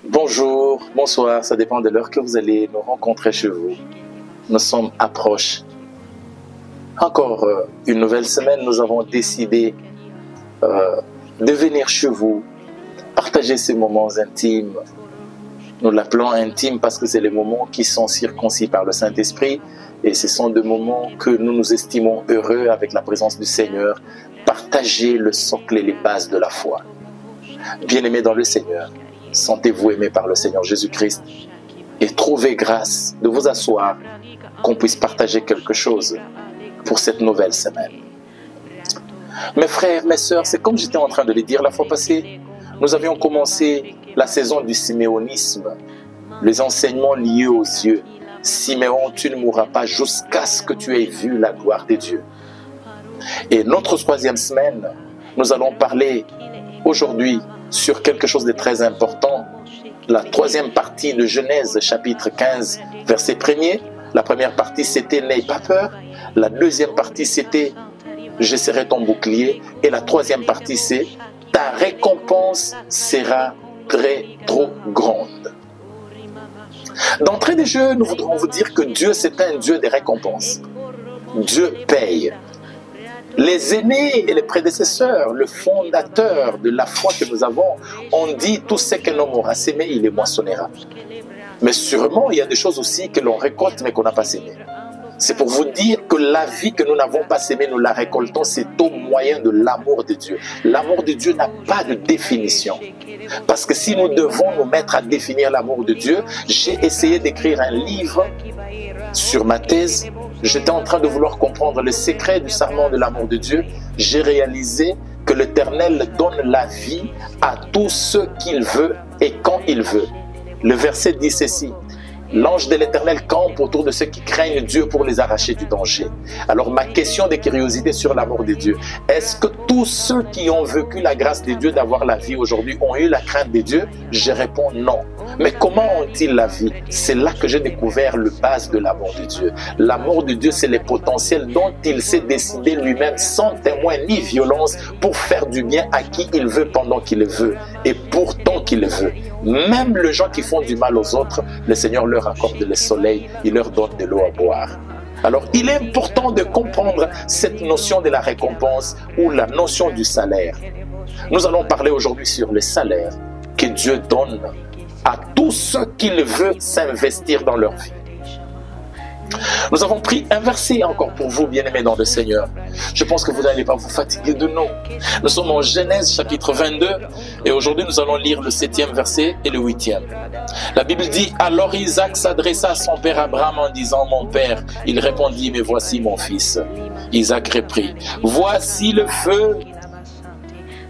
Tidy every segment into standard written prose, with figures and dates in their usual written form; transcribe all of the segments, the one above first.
Bonjour, bonsoir, ça dépend de l'heure que vous allez nous rencontrer chez vous. Nous sommes à proche. Encore une nouvelle semaine, nous avons décidé de venir chez vous, partager ces moments intimes. Nous l'appelons intime parce que c'est les moments qui sont circoncis par le Saint-Esprit et ce sont des moments que nous nous estimons heureux avec la présence du Seigneur. Partager le socle et les bases de la foi. Bien-aimés dans le Seigneur, sentez-vous aimés par le Seigneur Jésus-Christ et trouvez grâce de vous asseoir, qu'on puisse partager quelque chose pour cette nouvelle semaine. Mes frères, mes sœurs, c'est comme j'étais en train de le dire la fois passée, nous avions commencé la saison du siméonisme, les enseignements liés aux yeux. Siméon, tu ne mourras pas jusqu'à ce que tu aies vu la gloire de Dieu. Et notre troisième semaine, nous allons parler aujourd'hui sur quelque chose de très important. La troisième partie de Genèse, chapitre 15, verset 1er. La première partie, c'était « N'aie pas peur ». La deuxième partie, c'était « Je serai ton bouclier ». Et la troisième partie, c'est « Ta récompense sera trop grande ». D'entrée de jeu, nous voudrons vous dire que Dieu, c'est un Dieu des récompenses. Dieu paye. Les aînés et les prédécesseurs, le fondateur de la foi que nous avons, ont dit tout ce qu'un homme aura sémé, il les moissonnera. Mais sûrement, il y a des choses aussi que l'on récolte mais qu'on n'a pas sémé. C'est pour vous dire que la vie que nous n'avons pas sémée, nous la récoltons, c'est au moyen de l'amour de Dieu. L'amour de Dieu n'a pas de définition. Parce que si nous devons nous mettre à définir l'amour de Dieu, j'ai essayé d'écrire un livre sur ma thèse. J'étais en train de vouloir comprendre le secret du serment de l'amour de Dieu. J'ai réalisé que l'Éternel donne la vie à tous ceux qu'il veut et quand il veut. Le verset dit ceci. L'ange de l'Éternel campe autour de ceux qui craignent Dieu pour les arracher du danger. Alors ma question de curiosité sur l'amour de Dieu, est-ce que tous ceux qui ont vécu la grâce de Dieu d'avoir la vie aujourd'hui ont eu la crainte de Dieu? Je réponds non. Mais comment ont-ils la vie? C'est là que j'ai découvert le base de l'amour de Dieu. L'amour de Dieu, c'est le potentiel dont il s'est décidé lui-même sans témoin ni violence pour faire du bien à qui il veut pendant qu'il le veut et pourtant qu'il le veut. Même les gens qui font du mal aux autres, le Seigneur leur accorde le soleil, il leur donne de l'eau à boire. Alors, il est important de comprendre cette notion de la récompense ou la notion du salaire. Nous allons parler aujourd'hui sur le salaire que Dieu donne à tous ceux qu'il veut s'investir dans leur vie. Nous avons pris un verset encore pour vous, bien-aimés dans le Seigneur. Je pense que vous n'allez pas vous fatiguer de nous. Nous sommes en Genèse chapitre 22 et aujourd'hui nous allons lire le 7e verset et le 8e. La Bible dit « Alors Isaac s'adressa à son père Abraham en disant « Mon père ». Il répondit « Mais voici mon fils ». Isaac reprit « Voici le feu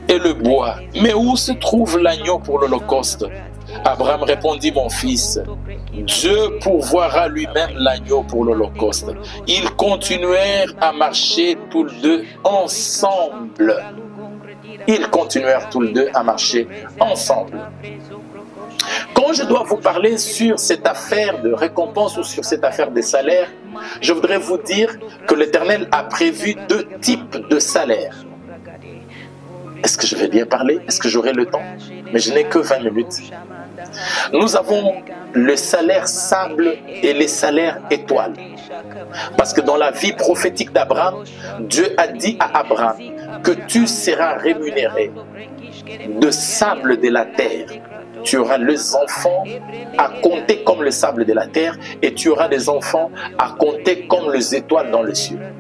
et le bois, mais où se trouve l'agneau pour l'holocauste ?» Abraham répondit, mon fils, Dieu pourvoira lui-même l'agneau pour l'holocauste. Ils continuèrent à marcher tous les deux ensemble. Ils continuèrent tous les deux à marcher ensemble. Quand je dois vous parler sur cette affaire de récompense ou sur cette affaire des salaires, je voudrais vous dire que l'Éternel a prévu deux types de salaires. Est-ce que je vais bien parler? Est-ce que j'aurai le temps? Mais je n'ai que 20 minutes. Nous avons le salaire sable et les salaires étoiles. Parce que dans la vie prophétique d'Abraham, Dieu a dit à Abraham que tu seras rémunéré de sable de la terre. Tu auras les enfants à compter comme le sable de la terre et tu auras des enfants à compter comme les étoiles dans le ciel.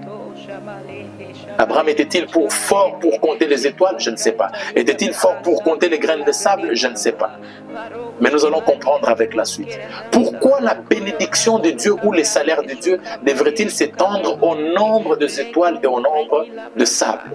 Abraham était-il fort pour compter les étoiles? Je ne sais pas. Était-il fort pour compter les graines de sable? Je ne sais pas. Mais nous allons comprendre avec la suite. Pourquoi la bénédiction de Dieu ou les salaires de Dieu devrait-il s'étendre au nombre des étoiles et au nombre de sable?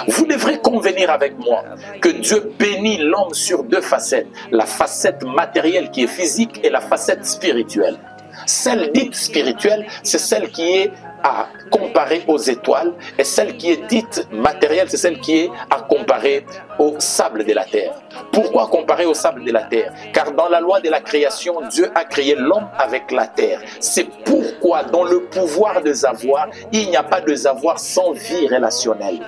Vous devrez convenir avec moi que Dieu bénit l'homme sur deux facettes. La facette matérielle qui est physique et la facette spirituelle. Celle dite spirituelle, c'est celle qui est à comparer aux étoiles et celle qui est dite matérielle, c'est celle qui est à comparer au sable de la terre. Pourquoi comparer au sable de la terre? Car dans la loi de la création, Dieu a créé l'homme avec la terre. C'est pourquoi dans le pouvoir des avoirs, il n'y a pas de avoirs sans vie relationnelle.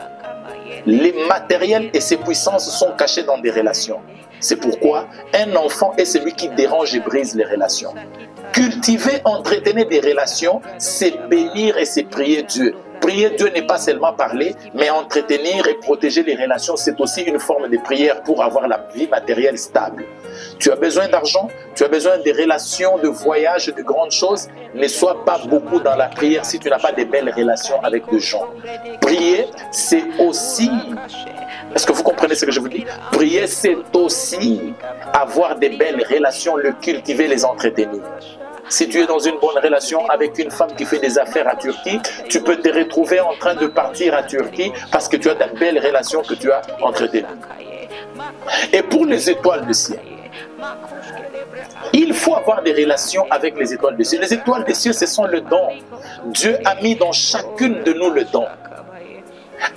Les matériels et ses puissances sont cachés dans des relations. C'est pourquoi un enfant est celui qui dérange et brise les relations. Cultiver, entretenir des relations, c'est bénir et c'est prier Dieu. Prier Dieu n'est pas seulement parler, mais entretenir et protéger les relations, c'est aussi une forme de prière pour avoir la vie matérielle stable. Tu as besoin d'argent, tu as besoin de relations, de voyages, de grandes choses. Ne sois pas beaucoup dans la prière si tu n'as pas de belles relations avec des gens. Prier, c'est aussi... Est-ce que vous comprenez ce que je vous dis? Prier, c'est aussi avoir des belles relations, le cultiver, les entretenir. Si tu es dans une bonne relation avec une femme qui fait des affaires à Turquie, tu peux te retrouver en train de partir à Turquie parce que tu as de belles relations que tu as entretenues. Et pour les étoiles de ciel, il faut avoir des relations avec les étoiles de ciel. Les étoiles de ciel, ce sont le don. Dieu a mis dans chacune de nous le don.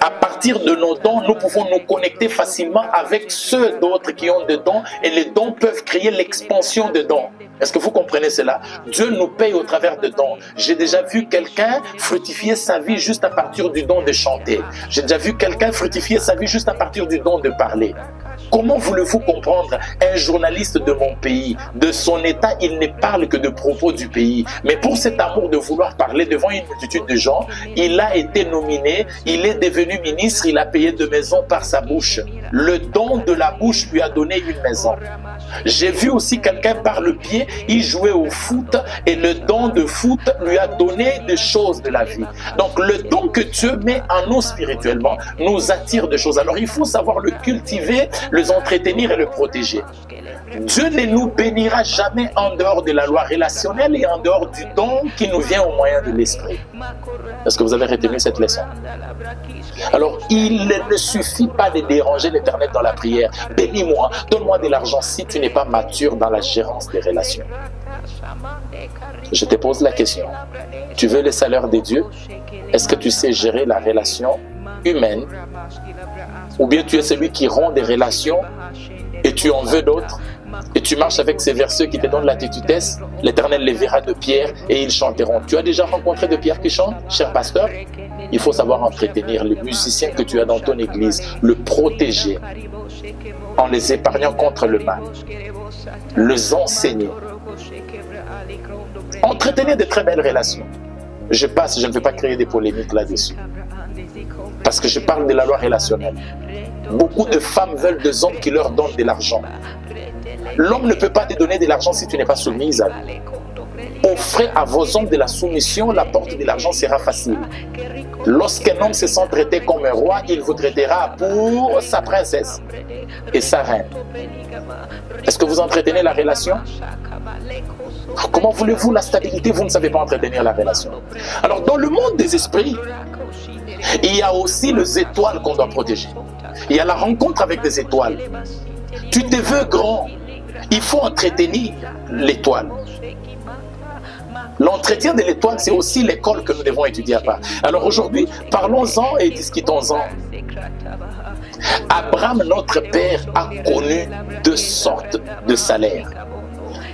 À partir de nos dons, nous pouvons nous connecter facilement avec ceux d'autres qui ont des dons et les dons peuvent créer l'expansion de dons. Est-ce que vous comprenez cela? Dieu nous paye au travers de dons. J'ai déjà vu quelqu'un fructifier sa vie juste à partir du don de chanter. J'ai déjà vu quelqu'un fructifier sa vie juste à partir du don de parler. Comment voulez-vous comprendre un journaliste de mon pays, de son état, il ne parle que de propos du pays. Mais pour cet amour de vouloir parler devant une multitude de gens, il a été nominé, il est devenu ministre, il a payé de maisons par sa bouche. Le don de la bouche lui a donné une maison. J'ai vu aussi quelqu'un par le pied, il jouait au foot et le don de foot lui a donné des choses de la vie. Donc le don que Dieu met en nous spirituellement nous attire des choses. Alors il faut savoir le cultiver, les entretenir et le protéger. Dieu ne nous bénira jamais en dehors de la loi relationnelle et en dehors du don qui nous vient au moyen de l'esprit. Est-ce que vous avez retenu cette leçon? Alors, il ne suffit pas de déranger l'Éternel dans la prière. Bénis-moi, donne-moi de l'argent si tu n'es pas mature dans la gérance des relations. Je te pose la question. Tu veux le salaire de Dieu? Est-ce que tu sais gérer la relation humaine? Ou bien tu es celui qui rompt des relations et tu en veux d'autres? Et tu marches avec ces verseux qui te donnent la tétutesse, l'Éternel les verra de pierre et ils chanteront. Tu as déjà rencontré de pierre qui chante, cher pasteur? Il faut savoir entretenir les musiciens que tu as dans ton église, le protéger en les épargnant contre le mal, les enseigner, entretenir de très belles relations. Je passe, je ne vais pas créer des polémiques là-dessus. Parce que je parle de la loi relationnelle. Beaucoup de femmes veulent des hommes qui leur donnent de l'argent. L'homme ne peut pas te donner de l'argent si tu n'es pas soumise à lui. Offrez à vos hommes de la soumission, la porte de l'argent sera facile. Lorsqu'un homme se sent traité comme un roi, il vous traitera pour sa princesse et sa reine. Est-ce que vous entretenez la relation? Comment voulez-vous la stabilité? Vous ne savez pas entretenir la relation. Alors, dans le monde des esprits, il y a aussi les étoiles qu'on doit protéger. Il y a la rencontre avec des étoiles. Tu te veux grand, il faut entretenir l'étoile. L'entretien de l'étoile, c'est aussi l'école que nous devons étudier à part. Alors aujourd'hui, parlons-en et discutons-en. Abraham, notre père, a connu deux sortes de salaires.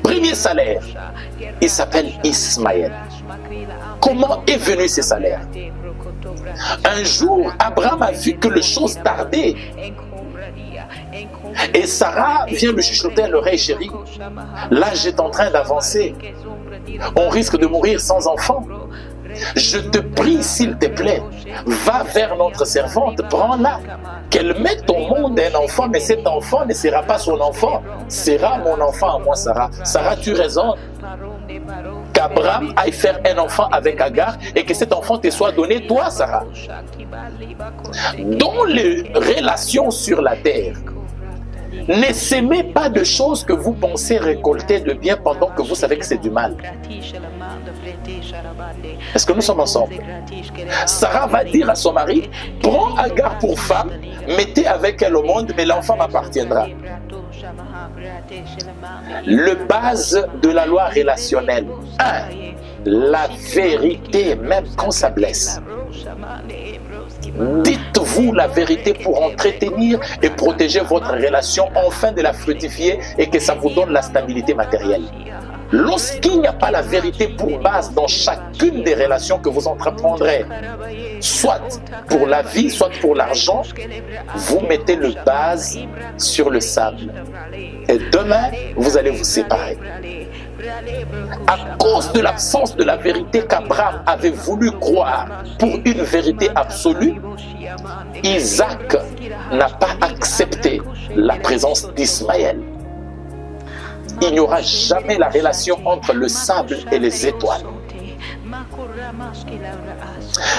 Premier salaire, il s'appelle Ismaël. Comment est venu ce salaire? Un jour, Abraham a vu que les choses tardaient. Et Sarah vient lui chuchoter à l'oreille: chérie, l'âge est en train d'avancer. On risque de mourir sans enfant. Je te prie, s'il te plaît, va vers notre servante, prends-la, qu'elle mette au monde un enfant, mais cet enfant ne sera pas son enfant, sera mon enfant à moi, Sarah. Sarah, tu raisonnes qu'Abraham aille faire un enfant avec Agar et que cet enfant te soit donné, toi, Sarah. Dans les relations sur la terre, ne s'aimez pas de choses que vous pensez récolter de bien pendant que vous savez que c'est du mal. Est-ce que nous sommes ensemble? Sarah va dire à son mari: prends Agar pour femme, mettez avec elle au monde, mais l'enfant m'appartiendra. Le base de la loi relationnelle. 1. La vérité, même quand ça blesse. Dites-vous la vérité pour entretenir et protéger votre relation, enfin de la fructifier et que ça vous donne la stabilité matérielle. Lorsqu'il n'y a pas la vérité pour base dans chacune des relations que vous entreprendrez, soit pour la vie, soit pour l'argent, vous mettez le base sur le sable. Et demain, vous allez vous séparer. À cause de l'absence de la vérité qu'Abraham avait voulu croire pour une vérité absolue, Isaac n'a pas accepté la présence d'Ismaël. Il n'y aura jamais la relation entre le sable et les étoiles.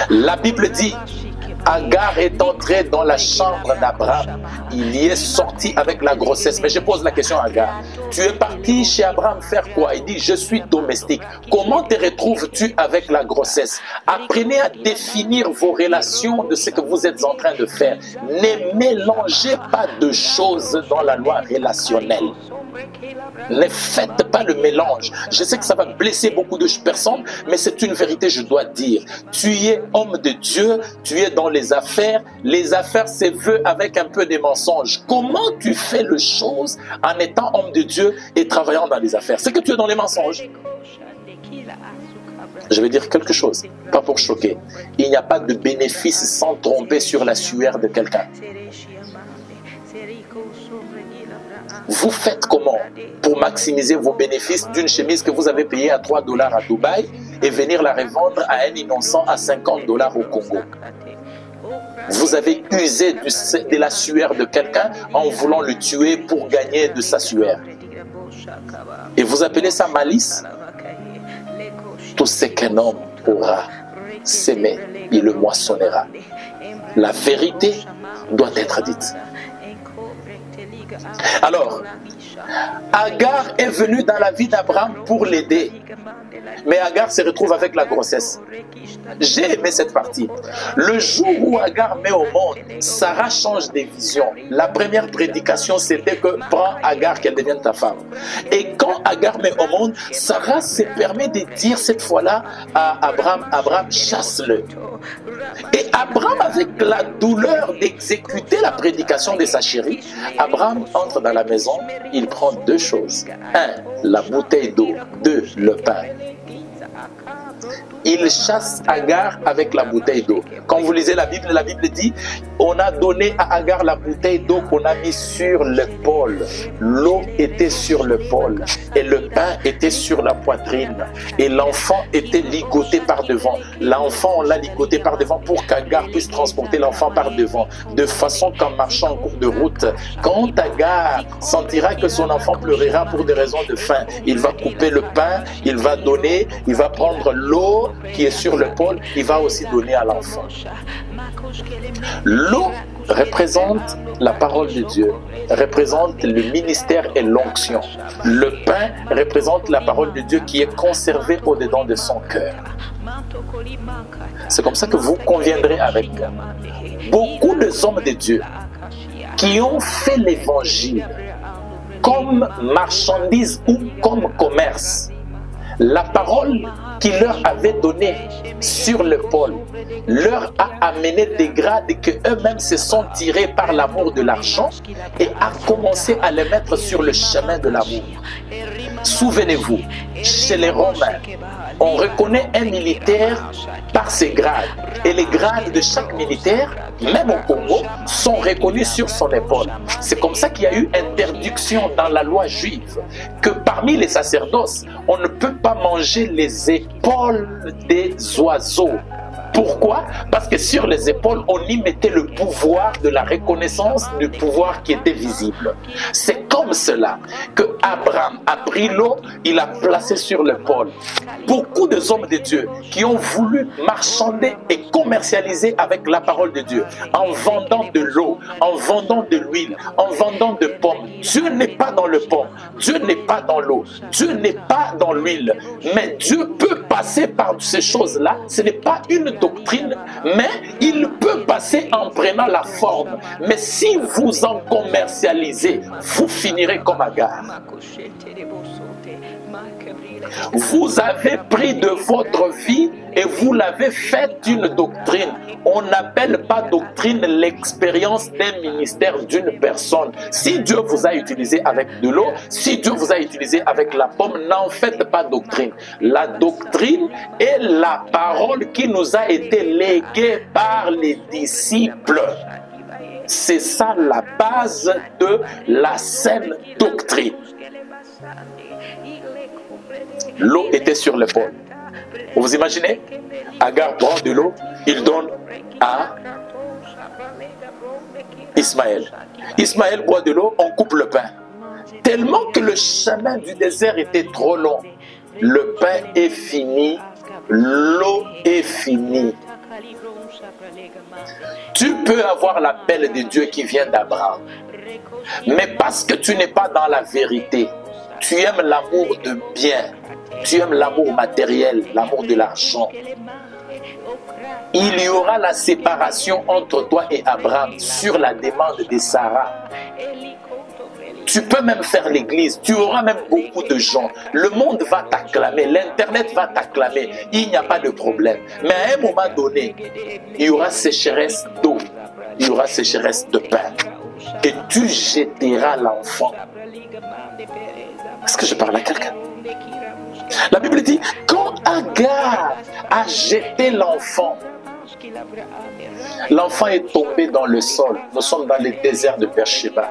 La Bible dit, Agar est entrée dans la chambre d'Abraham. Il y est sorti avec la grossesse. Mais je pose la question à Agar. Tu es parti chez Abraham faire quoi? Il dit, je suis domestique. Comment te retrouves-tu avec la grossesse? Apprenez à définir vos relations de ce que vous êtes en train de faire. Ne mélangez pas de choses dans la loi relationnelle. Ne faites pas le mélange. Je sais que ça va blesser beaucoup de personnes, mais c'est une vérité, je dois dire. Tu es homme de Dieu, tu es dans les affaires. Les affaires, c'est vu avec un peu de mensonges. Comment tu fais les choses en étant homme de Dieu et travaillant dans les affaires? C'est que tu es dans les mensonges. Je vais dire quelque chose, pas pour choquer. Il n'y a pas de bénéfice sans tromper sur la sueur de quelqu'un. Vous faites comment pour maximiser vos bénéfices d'une chemise que vous avez payée à 3 $ à Dubaï et venir la revendre à un innocent à 50 $ au Congo? Vous avez usé de la sueur de quelqu'un en voulant le tuer pour gagner de sa sueur. Et vous appelez ça malice? Tout ce qu'un homme aura s'aimer, il le moissonnera. La vérité doit être dite. Alors, Agar est venue dans la vie d'Abraham pour l'aider. Mais Agar se retrouve avec la grossesse. J'ai aimé cette partie. Le jour où Agar met au monde, Sarah change de vision. La première prédication, c'était que prends Agar, qu'elle devienne ta femme. Et quand Agar met au monde, Sarah se permet de dire cette fois-là à Abraham, Abraham, chasse-le. Et Abraham, avec la douleur d'exécuter la prédication de sa chérie, Abraham entre dans la maison, il prend deux choses. 1, la bouteille d'eau. 2, le pain. Il chasse Agar avec la bouteille d'eau. Quand vous lisez la Bible dit, on a donné à Agar la bouteille d'eau qu'on a mis sur l'épaule. L'eau était sur l'épaule et le pain était sur la poitrine. Et l'enfant était ligoté par devant. L'enfant, on l'a ligoté par devant pour qu'Agar puisse transporter l'enfant par devant. De façon qu'en marchant en cours de route, quand Agar sentira que son enfant pleurera pour des raisons de faim, il va couper le pain, il va donner, il va prendre l'eau qui est sur l'épaule, il va aussi donner à l'enfant. L'eau représente la parole de Dieu, représente le ministère et l'onction. Le pain représente la parole de Dieu qui est conservée au-dedans de son cœur. C'est comme ça que vous conviendrez avec moi. Beaucoup de hommes de Dieu qui ont fait l'évangile comme marchandise ou comme commerce, la parole qu'il leur avait donnée sur l'épaule leur a amené des grades que eux-mêmes se sont tirés par l'amour de l'argent et a commencé à les mettre sur le chemin de l'amour. Souvenez-vous, chez les Romains, on reconnaît un militaire par ses grades. Et les grades de chaque militaire, même au Congo, sont reconnus sur son épaule. C'est comme ça qu'il y a eu interdiction dans la loi juive que parmi les sacerdoces, on ne peut pas manger les épaules des oiseaux. Pourquoi? Parce que sur les épaules, on y mettait le pouvoir de la reconnaissance du pouvoir qui était visible. C'est comme cela que Abraham a pris l'eau, il l'a placé sur l'épaule. Beaucoup de hommes de Dieu qui ont voulu marchander et commercialiser avec la parole de Dieu, en vendant de l'eau, en vendant de l'huile, en vendant de pommes. Dieu n'est pas dans le pomme, Dieu n'est pas dans l'eau, Dieu n'est pas dans l'huile. Mais Dieu peut passer par ces choses-là. Ce n'est pas une doctrine, mais il peut passer en prenant la forme. Mais si vous en commercialisez, vous finirez comme Agar. Vous avez pris de votre vie et vous l'avez fait une doctrine. On n'appelle pas doctrine l'expérience d'un ministère d'une personne. Si Dieu vous a utilisé avec de l'eau, si Dieu vous a utilisé avec la pomme, n'en faites pas doctrine. La doctrine est la parole qui nous a été léguée par les disciples. C'est ça la base de la saine doctrine. L'eau était sur l'épaule. Vous imaginez? Agar prend de l'eau, il donne à Ismaël. Ismaël boit de l'eau, on coupe le pain. Tellement que le chemin du désert était trop long. Le pain est fini, l'eau est finie. Tu peux avoir l'appel de Dieu qui vient d'Abraham. Mais parce que tu n'es pas dans la vérité, tu aimes l'amour de bien, tu aimes l'amour matériel, l'amour de l'argent. Il y aura la séparation entre toi et Abraham sur la demande de Sarah. Tu peux même faire l'église, tu auras même beaucoup de gens. Le monde va t'acclamer, l'internet va t'acclamer, il n'y a pas de problème. Mais à un moment donné, il y aura sécheresse d'eau, il y aura sécheresse de pain. Et tu jetteras l'enfant. Est-ce que je parle à quelqu'un? La Bible dit, quand Agar a jeté l'enfant, l'enfant est tombé dans le sol. Nous sommes dans le désert de Beersheba.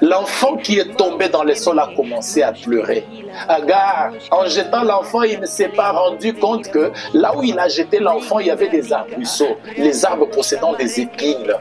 L'enfant qui est tombé dans le sol a commencé à pleurer. Agar, en jetant l'enfant, il ne s'est pas rendu compte que là où il a jeté l'enfant, il y avait des arbrisseaux, les arbres possédant des épines.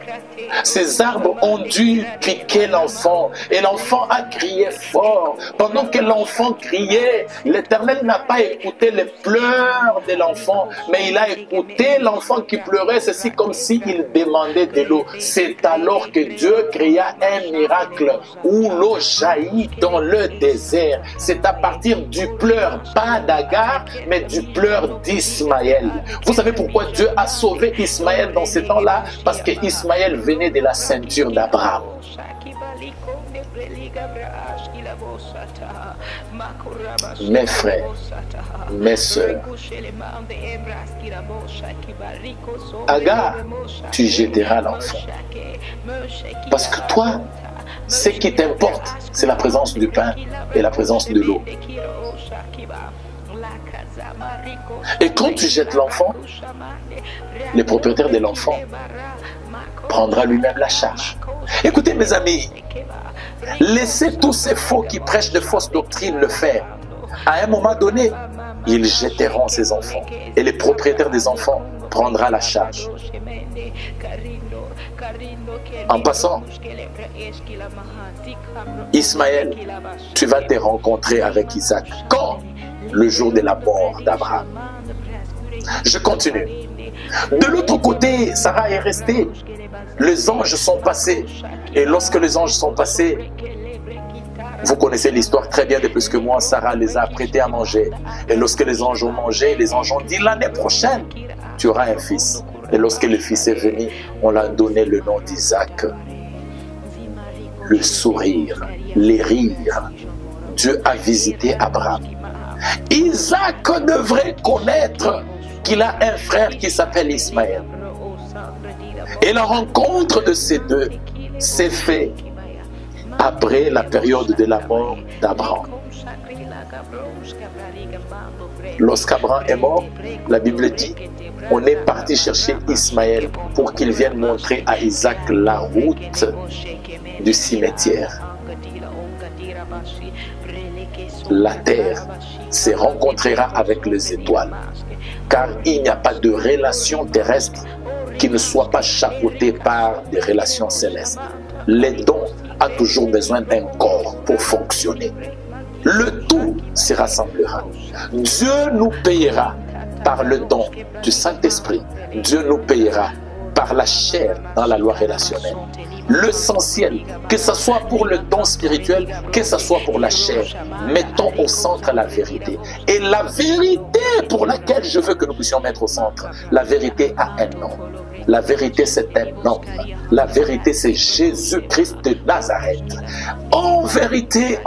Ces arbres ont dû piquer l'enfant et l'enfant a crié fort. Pendant que l'enfant criait, l'Éternel n'a pas écouté les pleurs de l'enfant, mais il a écouté l'enfant qui pleurait, ceci comme s'il demandait de l'eau. C'est alors que Dieu créa un miracle où l'eau jaillit dans le désert. C'est à partir du pleur, pas d'Agar, mais du pleur d'Ismaël. Vous savez pourquoi Dieu a sauvé Ismaël dans ces temps-là? Parce que Ismaël venait de la ceinture d'Abraham. Mes frères, mes sœurs, Agar, tu jetteras l'enfant. Parce que toi, ce qui t'importe, c'est la présence du pain et la présence de l'eau. Et quand tu jettes l'enfant, le propriétaire de l'enfant prendra lui-même la charge. Écoutez mes amis, laissez tous ces faux qui prêchent de fausses doctrines le faire. À un moment donné, ils jetteront ces enfants et le propriétaire des enfants prendra la charge. En passant, Ismaël, tu vas te rencontrer avec Isaac. Quand? Le jour de la mort d'Abraham. Je continue. De l'autre côté, Sarah est restée. Les anges sont passés. Et lorsque les anges sont passés, vous connaissez l'histoire très bien de plus que moi, Sarah les a apprêtés à manger. Et lorsque les anges ont mangé, les anges ont dit, l'année prochaine, tu auras un fils. Et lorsque le fils est venu, on l'a donné le nom d'Isaac. Le sourire, les rires. Dieu a visité Abraham. Isaac devrait connaître qu'il a un frère qui s'appelle Ismaël. Et la rencontre de ces deux s'est faite après la période de la mort d'Abraham. Lorsqu'Abraham est mort, la Bible dit, on est parti chercher Ismaël pour qu'il vienne montrer à Isaac la route du cimetière. La terre se rencontrera avec les étoiles, car il n'y a pas de relation terrestre qui ne soit pas chapeautée par des relations célestes. Les dons a toujours besoin d'un corps pour fonctionner. Le tout se rassemblera. Dieu nous payera par le don du Saint-Esprit. Dieu nous payera par la chair dans la loi relationnelle. L'essentiel, que ce soit pour le don spirituel, que ce soit pour la chair, mettons au centre la vérité. Et la vérité pour laquelle je veux que nous puissions mettre au centre, la vérité a un nom. La vérité, c'est un homme. La vérité, c'est Jésus-Christ de Nazareth. En vérité,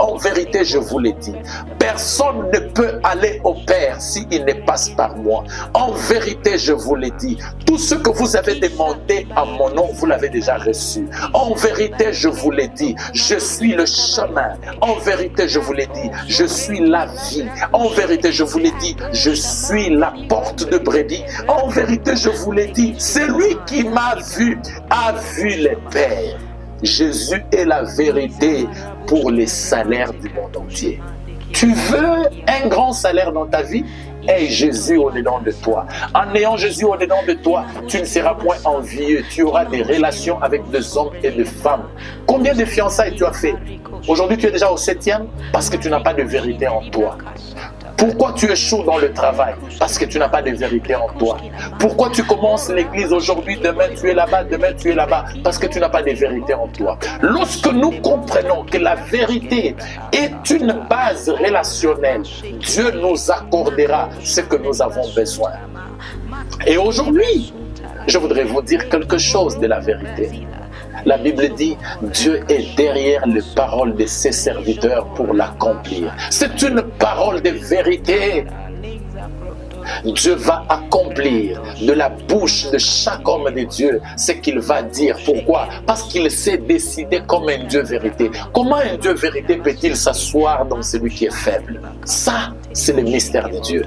je vous l'ai dit, personne ne peut aller au Père s'il ne passe par moi. En vérité, je vous l'ai dit, tout ce que vous avez demandé à mon nom, vous l'avez déjà reçu. En vérité, je vous l'ai dit, je suis le chemin. En vérité, je vous l'ai dit, je suis la vie. En vérité, je vous l'ai dit, je suis la porte de brebis. En vérité, je vous l'ai dit, celui qui m'a vu a vu les pères. Jésus est la vérité pour les salaires du monde entier. Tu veux un grand salaire dans ta vie? Aie Jésus au-dedans de toi. En ayant Jésus au-dedans de toi, tu ne seras point envieux. Tu auras des relations avec des hommes et des femmes. Combien de fiançailles tu as fait? Aujourd'hui, tu es déjà au 7e parce que tu n'as pas de vérité en toi. Pourquoi tu échoues dans le travail? Parce que tu n'as pas de vérité en toi. Pourquoi tu commences l'église aujourd'hui, demain tu es là-bas, demain tu es là-bas? Parce que tu n'as pas de vérité en toi. Lorsque nous comprenons que la vérité est une base relationnelle, Dieu nous accordera ce que nous avons besoin. Et aujourd'hui, je voudrais vous dire quelque chose de la vérité. La Bible dit, Dieu est derrière les paroles de ses serviteurs pour l'accomplir. C'est une parole de vérité. Dieu va accomplir de la bouche de chaque homme de Dieu ce qu'il va dire. Pourquoi? Parce qu'il s'est décidé comme un Dieu vérité. Comment un Dieu vérité peut-il s'asseoir dans celui qui est faible? Ça, c'est le mystère de Dieu.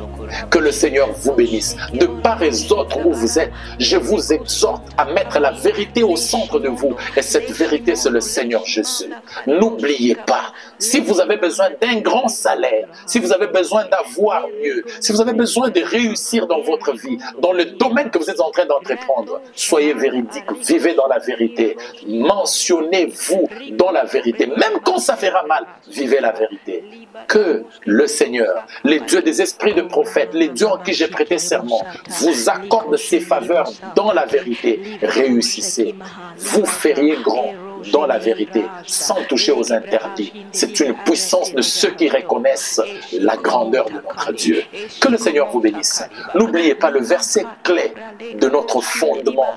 Que le Seigneur vous bénisse. De part et d'autre où vous êtes, je vous exhorte à mettre la vérité au centre de vous. Et cette vérité, c'est le Seigneur Jésus. N'oubliez pas, si vous avez besoin d'un grand salaire, si vous avez besoin d'avoir mieux, si vous avez besoin de réussir dans votre vie, dans le domaine que vous êtes en train d'entreprendre, soyez véridique, vivez dans la vérité, mentionnez-vous dans la vérité. Même quand ça fera mal, vivez la vérité. Que le Seigneur, les dieux des esprits de prophètes, les dieux en qui j'ai prêté serment, vous accordent ses faveurs dans la vérité. Réussissez. Vous feriez grand dans la vérité, sans toucher aux interdits. C'est une puissance de ceux qui reconnaissent la grandeur de notre Dieu. Que le Seigneur vous bénisse. N'oubliez pas, le verset clé de notre fondement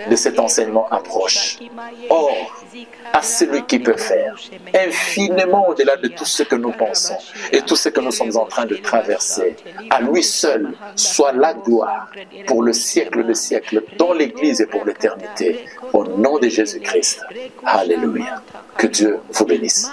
de cet enseignement approche. Or, à celui qui peut faire infiniment au-delà de tout ce que nous pensons et tout ce que nous sommes en train de traverser, à lui seul soit la gloire pour le siècle des siècles, dans l'Église et pour l'éternité. Au nom de Jésus-Christ. Alléluia. Que Dieu vous bénisse.